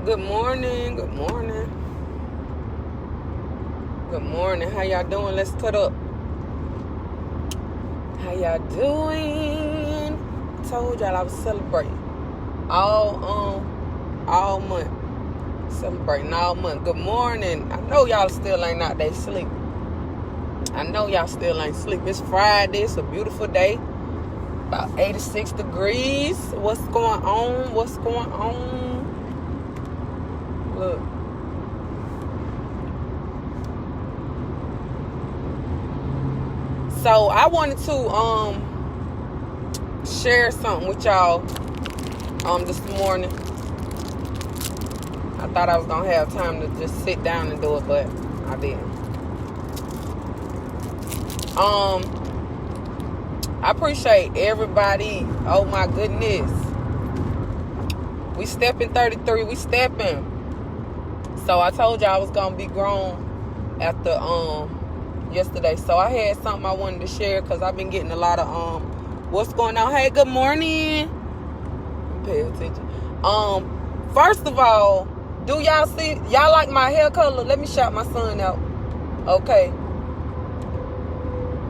Good morning. Good morning. Good morning. How y'all doing? Let's cut up. How y'all doing? Told y'all I was celebrating all month. Celebrating all month. Good morning. I know y'all still ain't out there sleep. I know y'all still ain't sleep. It's Friday. It's a beautiful day. About 86 degrees. What's going on? What's going on? Look. So I wanted to share something with y'all this morning. I thought I was gonna have time to just sit down and do it, but I didn't. I appreciate everybody. Oh my goodness. We stepping 33. We stepping. So I told y'all I was gonna be grown after yesterday. So I had something I wanted to share because I've been getting a lot of what's going on. Hey, good morning. Pay attention. First of all, do y'all see, y'all like my hair color? Let me shout my son out. Okay.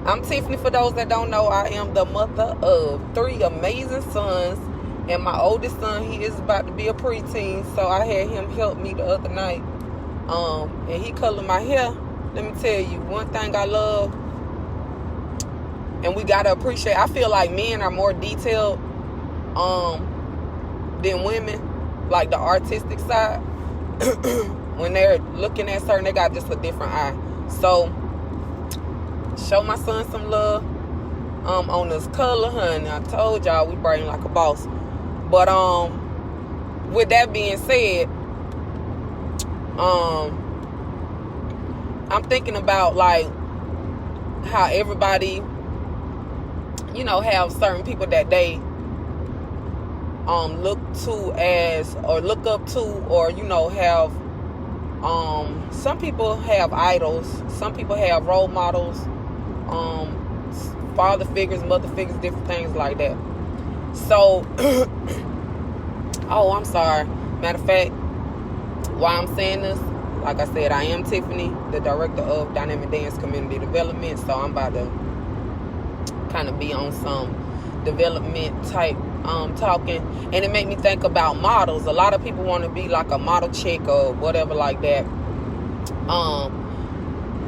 I'm Tiffany. For those that don't know, I am the mother of 3 amazing sons. And my oldest son, he is about to be a preteen. So I had him help me the other night. And he colored my hair. Let me tell you, one thing I love, and we gotta appreciate, I feel like men are more detailed than women, like the artistic side. When they're looking at certain, they got just a different eye. So show my son some love on this color, honey. I told y'all we brain like a boss. But with that being said, I'm thinking about like how everybody, you know, have certain people that they look to as, or look up to, or, you know, have some people have idols, some people have role models, father figures, mother figures, different things like that. So oh, I'm sorry. Matter of fact, why I'm saying this, like I said, I am Tiffany, the director of Dynamic Dance Community Development. So I'm about to kind of be on some development type talking. And it made me think about models. A lot of people want to be like a model chick or whatever like that.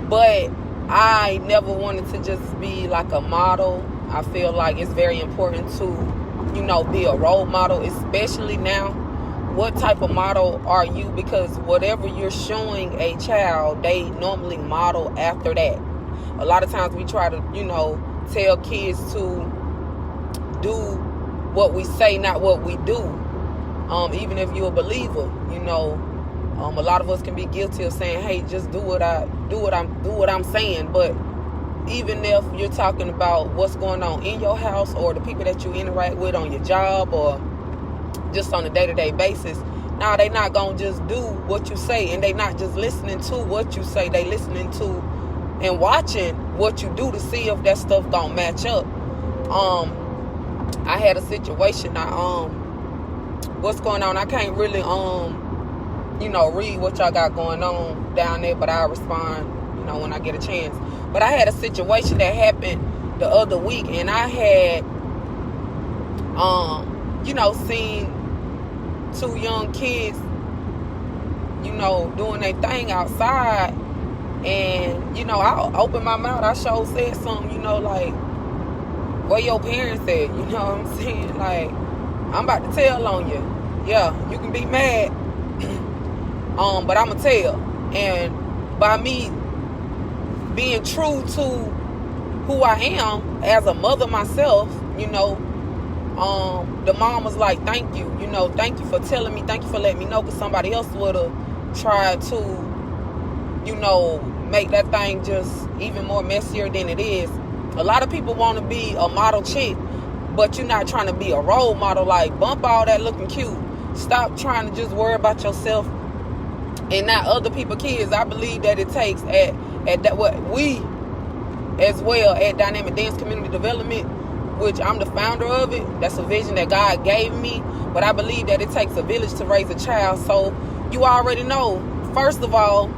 But I never wanted to just be like a model. I feel like it's very important to, you know, be a role model, especially now. What type of model are you? Because whatever you're showing a child, they normally model after that. A lot of times we try to, you know, tell kids to do what we say, not what we do. Even if you're a believer, you know, a lot of us can be guilty of saying, "Hey, just do what I'm saying." But even if you're talking about what's going on in your house or the people that you interact with on your job or just on a day-to-day basis, now they not gonna just do what you say, and they not just listening to what you say, they listening to and watching what you do to see if that stuff gonna match up. I had a situation. What's going on? I can't really you know, read what y'all got going on down there, but I'll respond, you know, when I get a chance. But I had a situation that happened the other week, and I had you know, seen 2 young kids, you know, doing their thing outside. And, you know, I opened my mouth. I sure said something, you know, like, where your parents at? You know what I'm saying? Like, I'm about to tell on you. Yeah, you can be mad. But I'm going to tell. And by me being true to who I am as a mother myself, you know, the mom was like, thank you, you know, thank you for telling me, thank you for letting me know, because somebody else would have tried to, you know, make that thing just even more messier than it is. A lot of people want to be a model chick, but you're not trying to be a role model. Like, bump all that looking cute. Stop trying to just worry about yourself and not other people's kids. I believe that it takes at that, what we as well at Dynamic Dance Community Development, which I'm the founder of it. That's a vision that God gave me. But I believe that it takes a village to raise a child. So you already know, first of all,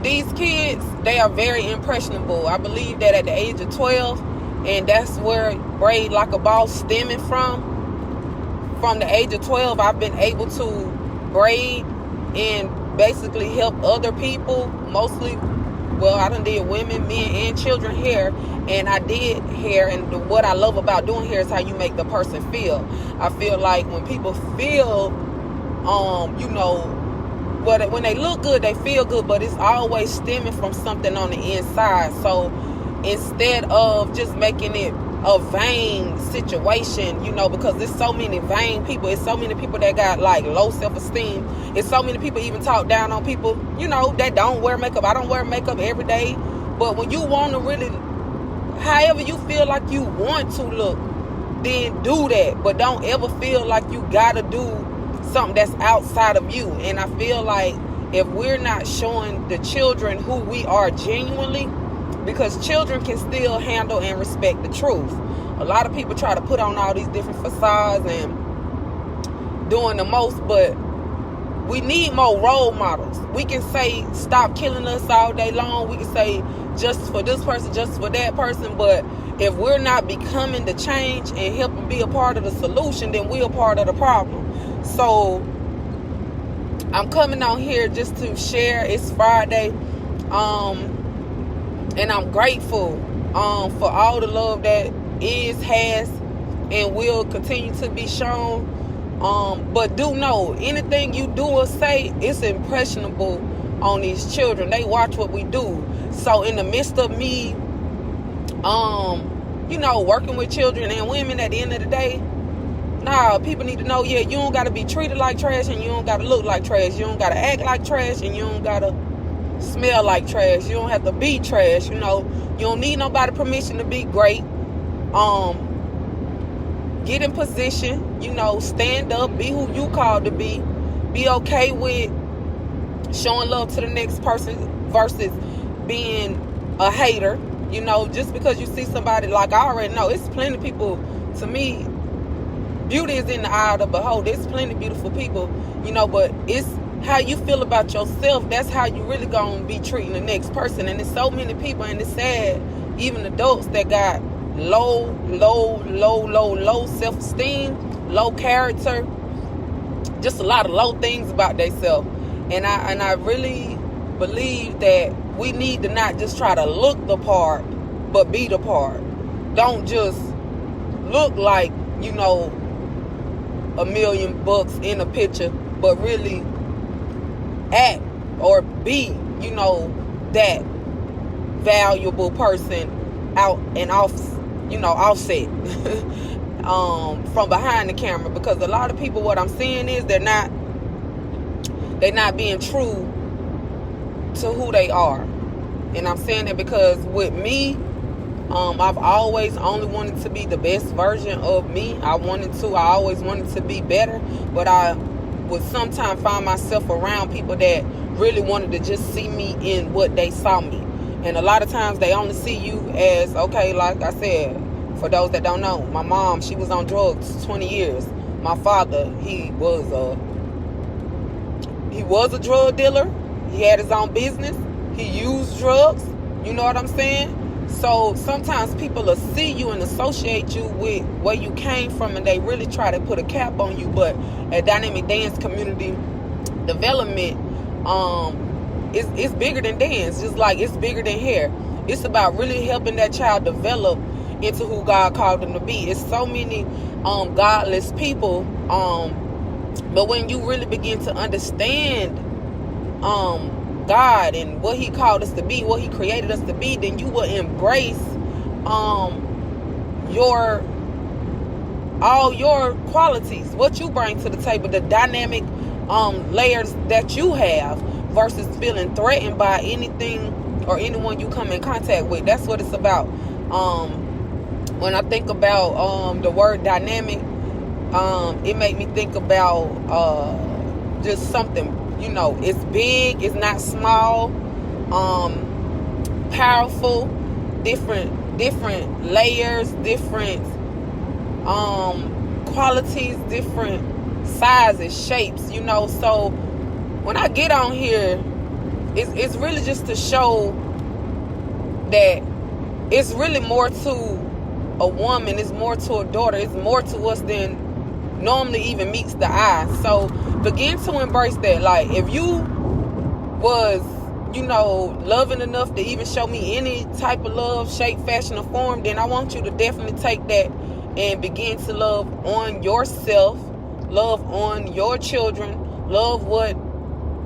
these kids, they are very impressionable. I believe that at the age of 12, and that's where Braid Like a Boss stemming from. From the age of 12, I've been able to braid and basically help other people, mostly, well, I done did women, men, and children hair, and I did hair, and what I love about doing hair is how you make the person feel. I feel like when people feel, when they look good, they feel good, but it's always stemming from something on the inside. So instead of just making it a vain situation, because there's so many vain people, it's so many people that got like low self-esteem, it's so many people even talk down on people, that don't wear makeup. I don't wear makeup every day, but when you want to really, however you feel like you want to look, then do that, but don't ever feel like you gotta do something that's outside of you. And I feel like if we're not showing the children who we are genuinely, because children can still handle and respect the truth. A lot of people try to put on all these different facades and doing the most, but we need more role models. We can say stop killing us all day long. We can say justice for this person, justice for that person, but if we're not becoming the change and helping be a part of the solution, then we're a part of the problem. So I'm coming on here just to share. It's Friday, and I'm grateful for all the love that is, has, and will continue to be shown. But do know, anything you do or say, it's impressionable on these children. They watch what we do. So in the midst of me, working with children and women, at the end of the day, people need to know, you don't got to be treated like trash, and you don't got to look like trash. You don't got to act like trash, and you don't got to smell like trash. You don't have to be trash. You don't need nobody permission to be great. Get in position, stand up, be who you called to be okay with showing love to the next person versus being a hater. Just because you see somebody, like I already know, it's plenty of people, to me, beauty is in the eye of the beholder. There's plenty of beautiful people, but it's how you feel about yourself. That's how you really gonna be treating the next person. And there's so many people, and it's sad, even adults, that got low self-esteem, low character, just a lot of low things about themselves. And I really believe that we need to not just try to look the part, but be the part. Don't just look like, $1 million in a picture, but really act or be, that valuable person out and offset from behind the camera. Because a lot of people, what I'm seeing is they're not being true to who they are. And I'm saying that because with me, I've always only wanted to be the best version of me. I always wanted to be better, but I would sometimes find myself around people that really wanted to just see me in what they saw me. And a lot of times they only see you as, okay, like I said, for those that don't know, my mom, she was on drugs 20 years. My father, he was a drug dealer. He had his own business. He used drugs. You know what I'm saying? So sometimes people will see you and associate you with where you came from, and they really try to put a cap on you. But at Dynamic Dance Community Development, it's bigger than dance. Just like it's bigger than hair. It's about really helping that child develop into who God called them to be. It's so many godless people, but when you really begin to understand God and what He called us to be, what He created us to be, then you will embrace all your qualities, what you bring to the table, the dynamic layers that you have, versus feeling threatened by anything or anyone you come in contact with. That's what it's about. When I think about the word dynamic, it made me think about just something, it's big, it's not small, powerful, different layers, different qualities, different sizes, shapes, you know. So when I get on here, it's really just to show that it's really more to a woman, it's more to a daughter, it's more to us than normally even meets the eye. So begin to embrace that. Like, if you was, you know, loving enough to even show me any type of love, shape, fashion, or form, then I want you to definitely take that and begin to love on yourself, love on your children, love what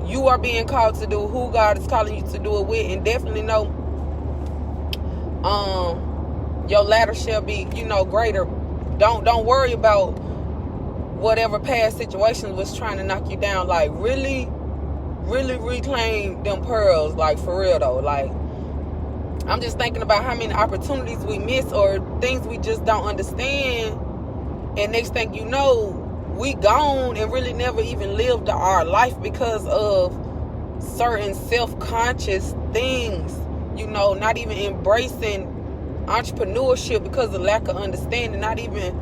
you are being called to do, who God is calling you to do it with, and definitely know your latter shall be, you know, greater. Don't worry about whatever past situations was trying to knock you down. Like, really reclaim them pearls, like, for real though. Like, I'm just thinking about how many opportunities we miss or things we just don't understand, and next thing you know, we gone and really never even lived our life because of certain self-conscious things, you know, not even embracing entrepreneurship because of lack of understanding, not even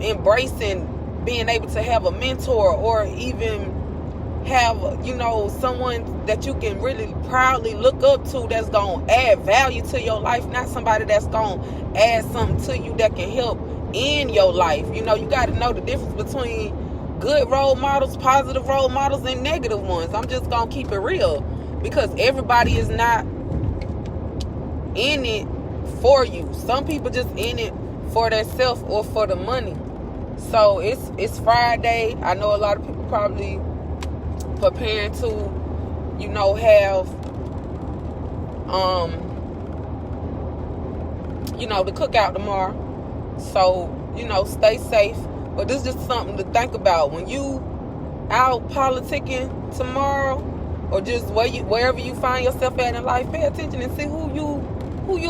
embracing being able to have a mentor or even have, you know, someone that you can really proudly look up to that's going to add value to your life, not somebody that's going to add something to you that can help in your life. You know, you got to know the difference between good role models, positive role models, and negative ones. I'm just going to keep it real, because everybody is not in it for you. Some people just in it for their self or for the money. So it's Friday. I know a lot of people probably preparing to, you know, have you know, the cookout tomorrow. So, you know, stay safe. But this is just something to think about when you out politicking tomorrow, or just wherever you find yourself at in life. Pay attention and see who you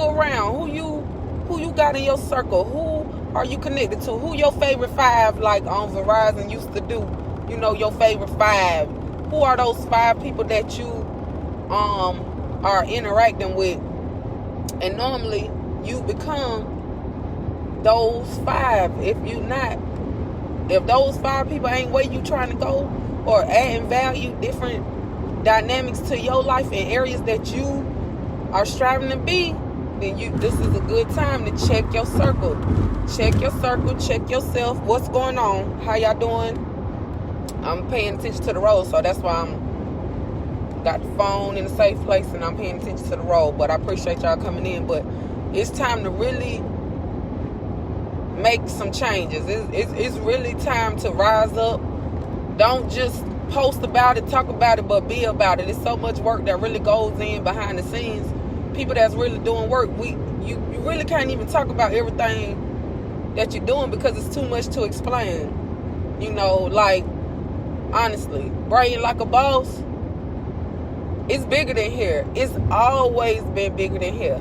around, who you got in your circle, who are you connected to, who your favorite five, like on Verizon used to do, you know, your favorite five. Who are those 5 people that you are interacting with? And normally you become those 5. If those 5 people ain't where you trying to go or adding value, different dynamics to your life in areas that you are striving to be, then this is a good time to check your circle. Check your circle, check yourself. What's going on? How y'all doing? I'm paying attention to the road, so that's why I'm got the phone in a safe place and I'm paying attention to the road. But I appreciate y'all coming in. But it's time to really make some changes. It's really time to rise up. Don't just post about it, talk about it, but be about it. It's so much work that really goes in behind the scenes. People that's really doing work, you really can't even talk about everything that you're doing because it's too much to explain. You know, like, honestly, braiding like a boss, it's bigger than here. It's always been bigger than here.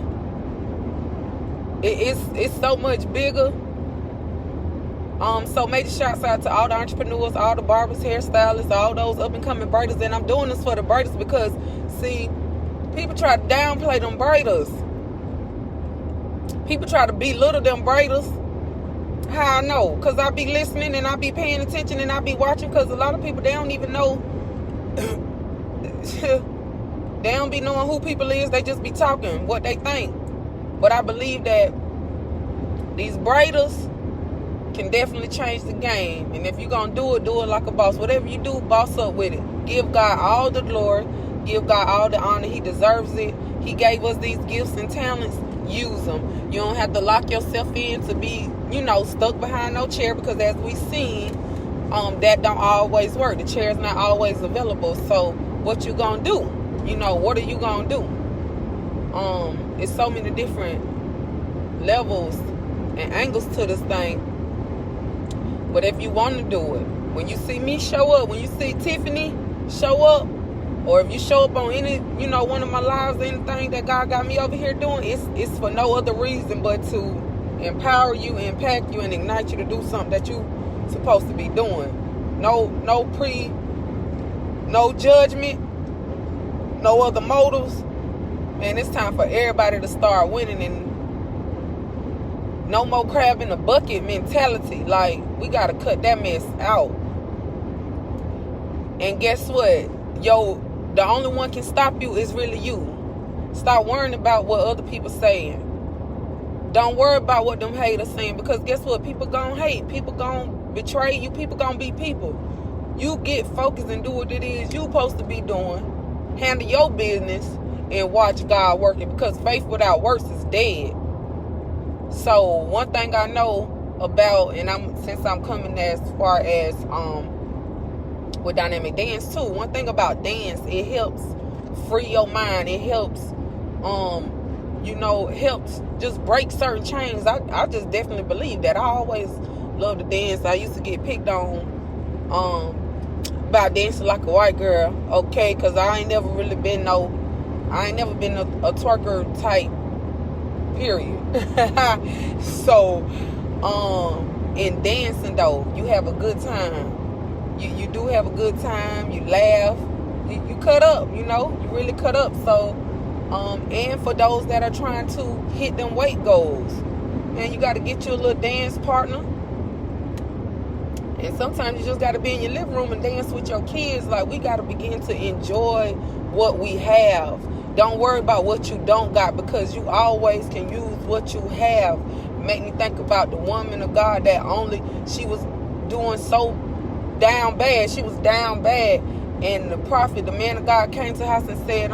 It's so much bigger. So major shouts out to all the entrepreneurs, all the barbers, hairstylists, all those up and coming braiders. And I'm doing this for the braiders because, see, people try to downplay them braiders. People try to belittle them braiders. How I know? Because I be listening and I be paying attention and I be watching, because a lot of people, they don't even know. They don't be knowing who people is. They just be talking what they think. But I believe that these braiders can definitely change the game. And if you're going to do it like a boss. Whatever you do, boss up with it. Give God all the glory. Give God all the honor. He deserves it. He gave us these gifts and talents. Use them. You don't have to lock yourself in to be, you know, stuck behind no chair, because as we seen, that don't always work. The chair is not always available. So what you gonna do? You know, what are you gonna do? It's so many different levels and angles to this thing. But if you want to do it, when you see me show up, when you see Tiffany show up, or if you show up on any, you know, one of my lives, anything that God got me over here doing, it's for no other reason but to empower you, impact you, and ignite you to do something that you supposed to be doing. No judgment, no other motives. And it's time for everybody to start winning, and no more crab in the bucket mentality. Like, we got to cut that mess out. And guess what? The only one can stop you is really you. Stop worrying about what other people saying. Don't worry about what them haters saying, because guess what? People gonna hate. People gonna betray you. People gonna be people. You get focused and do what it is you supposed to be doing. Handle your business and watch God work it, because faith without works is dead. So one thing I know about, and since I'm coming as far as with dynamic dance too, one thing about dance, it helps free your mind. It helps helps just break certain chains. I just definitely believe that. I always loved to dance. I used to get picked on about dancing like a white girl, okay, because I ain't never been a twerker type, period. So in dancing though, you have a good time. You do have a good time. You laugh. You cut up, you really cut up. So and for those that are trying to hit them weight goals, man, you got to get you a little dance partner. And sometimes you just got to be in your living room and dance with your kids. Like, we got to begin to enjoy what we have. Don't worry about what you don't got, because you always can use what you have. Make me think about the woman of God that she was doing so down bad. She was down bad. And the prophet, the man of God, came to the house and said,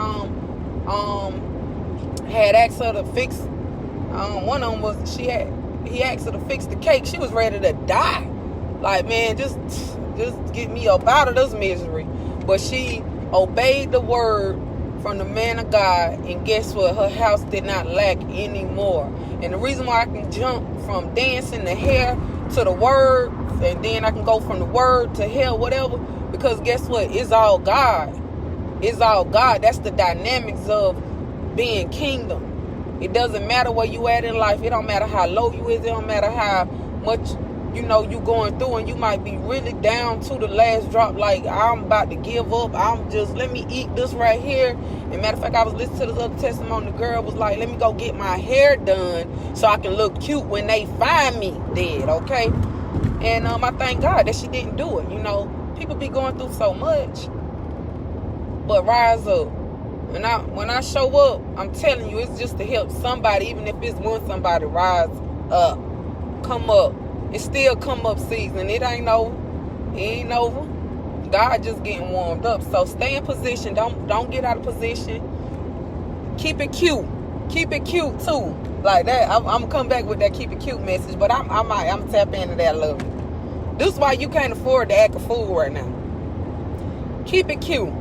had asked her to fix, one of them was, he asked her to fix the cake. She was ready to die. Like, man, just get me up out of this misery. But she obeyed the word from the man of God, and guess what? Her house did not lack anymore. And the reason why I can jump from dancing to hair to the word, and then I can go from the word to hell, whatever, because guess what? It's all God. It's all God. That's the dynamics of being kingdom. It doesn't matter where you at in life. It don't matter how low you is. It don't matter how much you going through, and you might be really down to the last drop, like, I'm about to give up. Let me eat this right here. And matter of fact, I was listening to this other testimony. The girl was like, let me go get my hair done so I can look cute when they find me dead, okay? And I thank God that she didn't do it. People be going through so much, but rise up. When I show up, I'm telling you, it's just to help somebody, even if it's one somebody. Rise up, come up. It's still come up season. It ain't over. It ain't over. God just getting warmed up. So stay in position. Don't get out of position. Keep it cute. Keep it cute too. Like that. I'm gonna come back with that keep it cute message, but I'm tap into that a little bit. This is why you can't afford to act a fool right now. Keep it cute.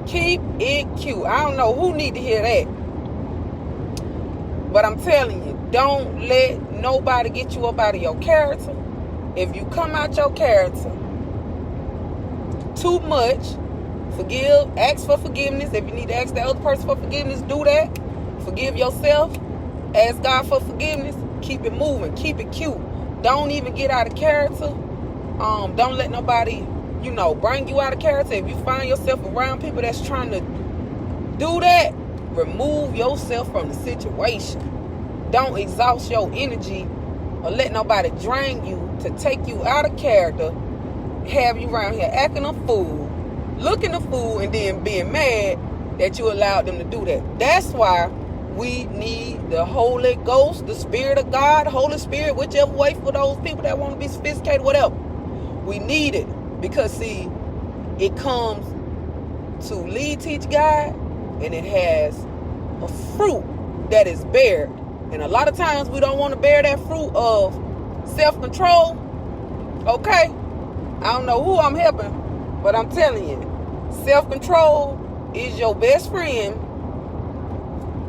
Keep it cute. I don't know who need to hear that, but I'm telling you, don't let nobody get you up out of your character. If you come out your character too much, ask for forgiveness. If you need to ask the other person for forgiveness, do that. Forgive yourself. Ask God for forgiveness. Keep it moving. Keep it cute. Don't even get out of character. Don't let nobody, bring you out of character. If you find yourself around people that's trying to do that, remove yourself from the situation. Don't exhaust your energy or let nobody drain you to take you out of character, have you around here acting a fool, looking a fool, and then being mad that you allowed them to do that. That's why we need the Holy Ghost, the Spirit of God, Holy Spirit, whichever way, for those people that want to be sophisticated, whatever. We need it because, see, it comes to lead, teach, guide, and it has a fruit that is bared. And a lot of times we don't want to bear that fruit of self-control. Okay? I don't know who I'm helping, but I'm telling you, self-control is your best friend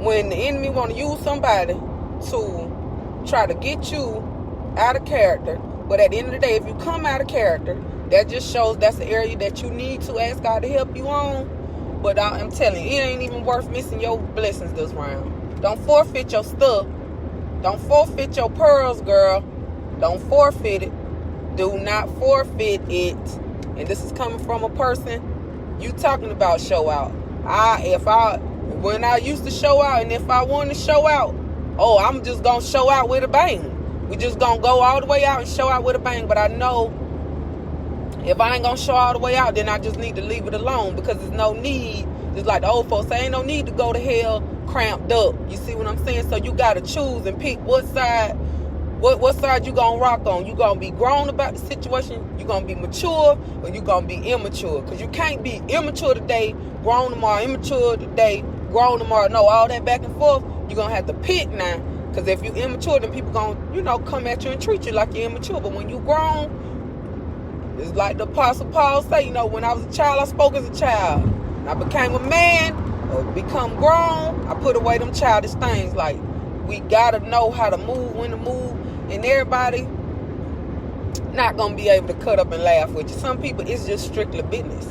when the enemy want to use somebody to try to get you out of character. But at the end of the day, if you come out of character, that just shows that's the area that you need to ask God to help you on. But I'm telling you, it ain't even worth missing your blessings this round. Don't forfeit your stuff. Don't forfeit your pearls, girl. Don't forfeit it. Do not forfeit it. And this is coming from a person, you talking about show out. When I used to show out, and if I want to show out, I'm just going to show out with a bang. We just going to go all the way out and show out with a bang. But I know If I ain't gonna show all the way out, then I just need to leave it alone, because there's no need. Just like the old folks say, ain't no need to go to hell cramped up. You see what I'm saying? So you gotta choose and pick what side you gonna rock on. You gonna be grown about the situation, you gonna be mature, or you gonna be immature. Because you can't be immature today, grown tomorrow, immature today, grown tomorrow. No, all that back and forth, you're gonna have to pick now. Because if you immature, then people gonna, come at you and treat you like you're immature. But when you grown, it's like the Apostle Paul say, when I was a child, I spoke as a child. When I became a man or become grown, I put away them childish things. Like, we gotta know how to move, when to move. And everybody not gonna be able to cut up and laugh with you. Some people, it's just strictly business.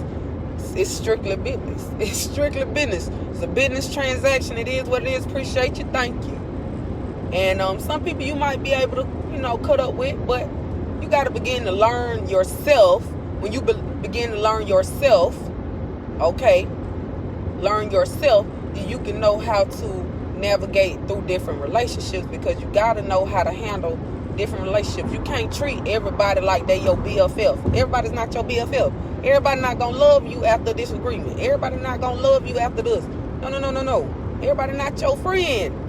It's strictly business. It's strictly business. It's a business transaction. It is what it is. Appreciate you. Thank you. And some people you might be able to, cut up with, but you got to begin to learn yourself. When you begin to learn yourself, learn yourself, then you can know how to navigate through different relationships, because you got to know how to handle different relationships. You can't treat everybody like they your BFF. Everybody's not your BFF. Everybody not going to love you after disagreement. Everybody not going to love you after this. No. Everybody not your friend.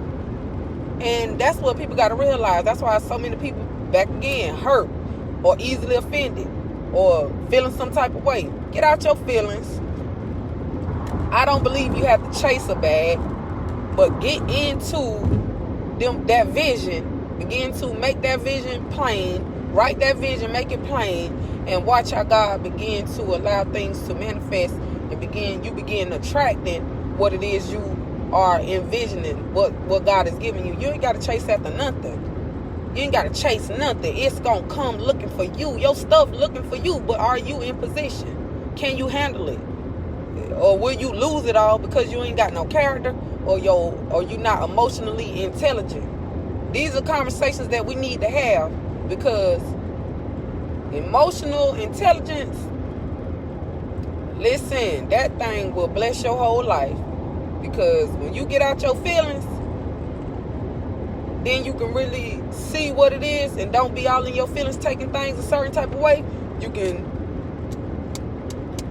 And that's what people got to realize. That's why so many people, back again, hurt or easily offended or feeling some type of way. Get out your feelings. I don't believe you have to chase a bag, but get into that vision. Begin to make that vision plain. Write that vision, make it plain, and watch how God begin to allow things to manifest, and you begin attracting what it is you are envisioning, what God is giving you. You ain't got to chase after nothing. You ain't got to chase nothing. It's going to come looking for you. Your stuff looking for you, but are you in position? Can you handle it? Or will you lose it all because you ain't got no character, or you not emotionally intelligent? These are conversations that we need to have, because emotional intelligence, listen, that thing will bless your whole life. Because when you get out your feelings, then you can really see what it is, and don't be all in your feelings taking things a certain type of way.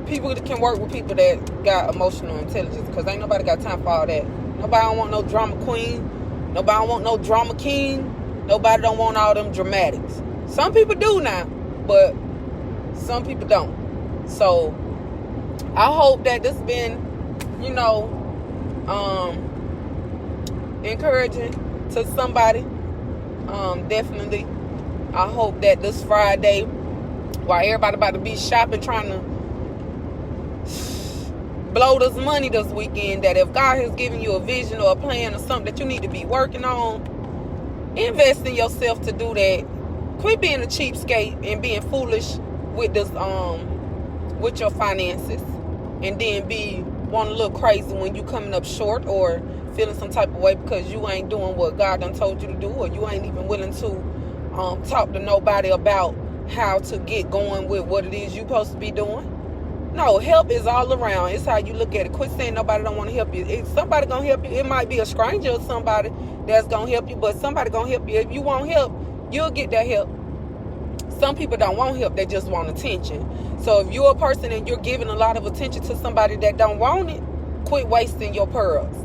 People can work with people that got emotional intelligence, because ain't nobody got time for all that. Nobody don't want no drama queen. Nobody don't want no drama king. Nobody don't want all them dramatics. Some people do now, but some people don't. So I hope that this been, encouraging to somebody. Definitely. I hope that this Friday, while everybody about to be shopping, trying to blow this money this weekend, that if God has given you a vision or a plan or something that you need to be working on, invest in yourself to do that. Quit being a cheapskate and being foolish with this with your finances, and then be wanting to look crazy when you coming up short or feeling some type of way because you ain't doing what God done told you to do, or you ain't even willing to talk to nobody about how to get going with what it is you supposed to be doing. No, help is all around. It's how you look at it. Quit saying nobody don't want to help you. If somebody gonna help you, it might be a stranger or somebody that's gonna help you, but somebody gonna help you. If you want help, you'll get that help. Some people don't want help, they just want attention. So if you're a person and you're giving a lot of attention to somebody that don't want it, quit wasting your pearls.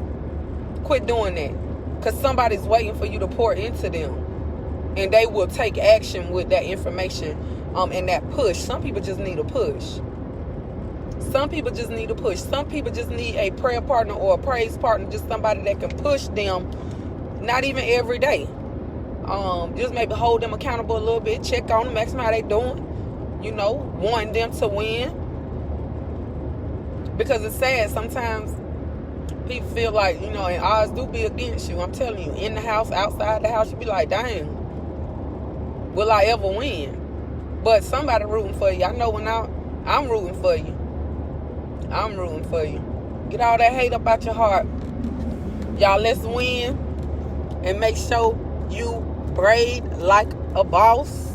Quit doing that, because somebody's waiting for you to pour into them, and they will take action with that information and that push. Some people just need a push. Some people just need a push. Some people just need a prayer partner or a praise partner, just somebody that can push them, not even every day. Just maybe hold them accountable a little bit, check on them, ask them how they doing, wanting them to win. Because it's sad, sometimes people feel like, and odds do be against you. I'm telling you, in the house, outside the house, you be like, dang, will I ever win? But somebody rooting for you. I know when I'm rooting for you. I'm rooting for you. Get all that hate up out your heart. Y'all, let's win. And make sure you braid like a boss.